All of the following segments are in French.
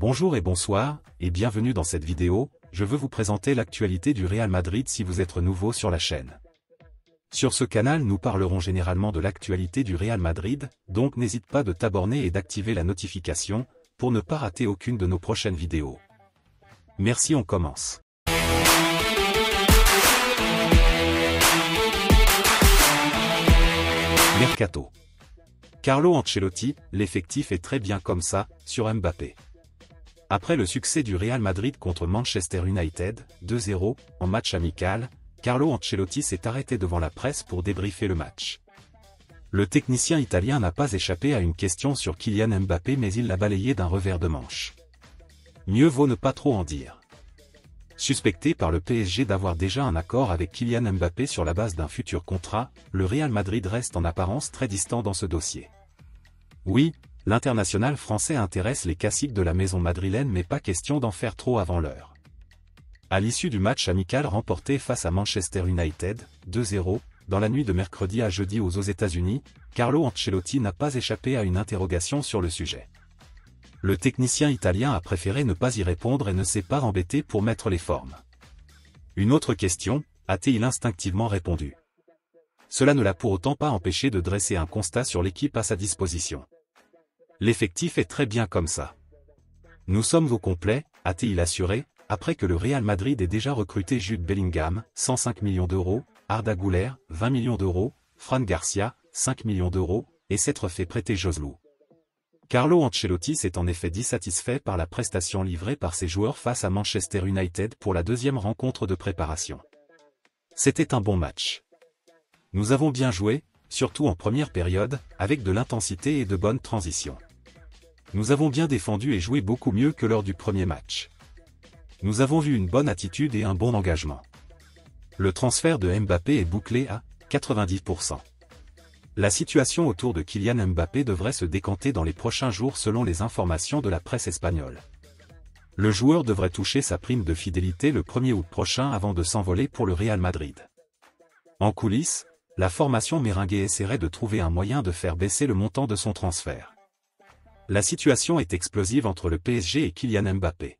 Bonjour et bonsoir, et bienvenue dans cette vidéo. Je veux vous présenter l'actualité du Real Madrid si vous êtes nouveau sur la chaîne. Sur ce canal nous parlerons généralement de l'actualité du Real Madrid, donc n'hésite pas de t'abonner et d'activer la notification, pour ne pas rater aucune de nos prochaines vidéos. Merci, on commence. Mercato. Carlo Ancelotti, l'effectif est très bien comme ça, sur Mbappé. Après le succès du Real Madrid contre Manchester United, 2-0, en match amical, Carlo Ancelotti s'est arrêté devant la presse pour débriefer le match. Le technicien italien n'a pas échappé à une question sur Kylian Mbappé mais il l'a balayé d'un revers de manche. Mieux vaut ne pas trop en dire. Suspecté par le PSG d'avoir déjà un accord avec Kylian Mbappé sur la base d'un futur contrat, le Real Madrid reste en apparence très distant dans ce dossier. Oui, l'international français intéresse les caciques de la maison madrilène mais pas question d'en faire trop avant l'heure. À l'issue du match amical remporté face à Manchester United, 2-0, dans la nuit de mercredi à jeudi aux États-Unis, Carlo Ancelotti n'a pas échappé à une interrogation sur le sujet. Le technicien italien a préféré ne pas y répondre et ne s'est pas embêté pour mettre les formes. Une autre question, a-t-il instinctivement répondu. Cela ne l'a pour autant pas empêché de dresser un constat sur l'équipe à sa disposition. L'effectif est très bien comme ça. Nous sommes au complet, a-t-il assuré, après que le Real Madrid ait déjà recruté Jude Bellingham, 105 millions d'euros, Arda Güler, 20 millions d'euros, Fran Garcia, 5 millions d'euros, et s'être fait prêter Joselu. Carlo Ancelotti s'est en effet dit satisfait par la prestation livrée par ses joueurs face à Manchester United pour la deuxième rencontre de préparation. C'était un bon match. Nous avons bien joué, surtout en première période, avec de l'intensité et de bonnes transitions. Nous avons bien défendu et joué beaucoup mieux que lors du premier match. Nous avons vu une bonne attitude et un bon engagement. Le transfert de Mbappé est bouclé à 90%. La situation autour de Kylian Mbappé devrait se décanter dans les prochains jours selon les informations de la presse espagnole. Le joueur devrait toucher sa prime de fidélité le 1er août prochain avant de s'envoler pour le Real Madrid. En coulisses, la formation merengue essaierait de trouver un moyen de faire baisser le montant de son transfert. La situation est explosive entre le PSG et Kylian Mbappé.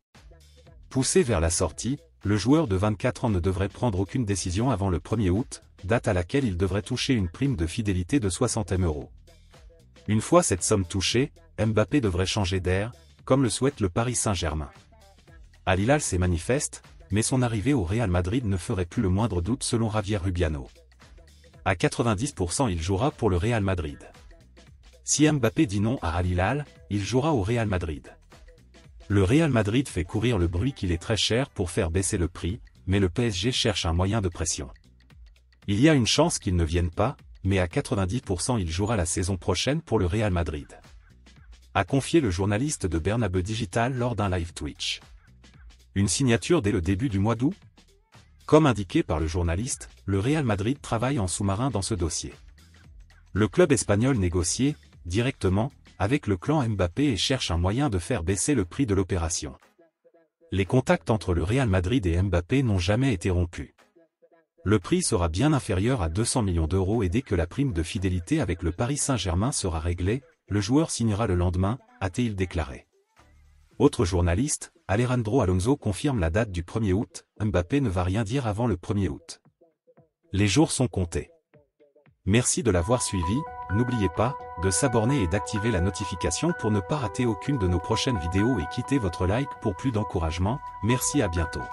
Poussé vers la sortie, le joueur de 24 ans ne devrait prendre aucune décision avant le 1er août, date à laquelle il devrait toucher une prime de fidélité de 60 000 €. Une fois cette somme touchée, Mbappé devrait changer d'air, comme le souhaite le Paris Saint-Germain. Al Hilal c'est manifeste, mais son arrivée au Real Madrid ne ferait plus le moindre doute selon Javier Rubiano. À 90% il jouera pour le Real Madrid. Si Mbappé dit non à Al Hilal, il jouera au Real Madrid. Le Real Madrid fait courir le bruit qu'il est très cher pour faire baisser le prix, mais le PSG cherche un moyen de pression. Il y a une chance qu'il ne vienne pas, mais à 90% il jouera la saison prochaine pour le Real Madrid. A confié le journaliste de Bernabeu Digital lors d'un live Twitch. Une signature dès le début du mois d'août ? Comme indiqué par le journaliste, le Real Madrid travaille en sous-marin dans ce dossier. Le club espagnol négocie, directement, avec le clan Mbappé et cherche un moyen de faire baisser le prix de l'opération. Les contacts entre le Real Madrid et Mbappé n'ont jamais été rompus. Le prix sera bien inférieur à 200 millions d'euros et dès que la prime de fidélité avec le Paris Saint-Germain sera réglée, le joueur signera le lendemain, a-t-il déclaré. Autre journaliste, Alejandro Alonso confirme la date du 1er août, Mbappé ne va rien dire avant le 1er août. Les jours sont comptés. Merci de l'avoir suivi, n'oubliez pas de s'abonner et d'activer la notification pour ne pas rater aucune de nos prochaines vidéos et quittez votre like pour plus d'encouragement, merci à bientôt.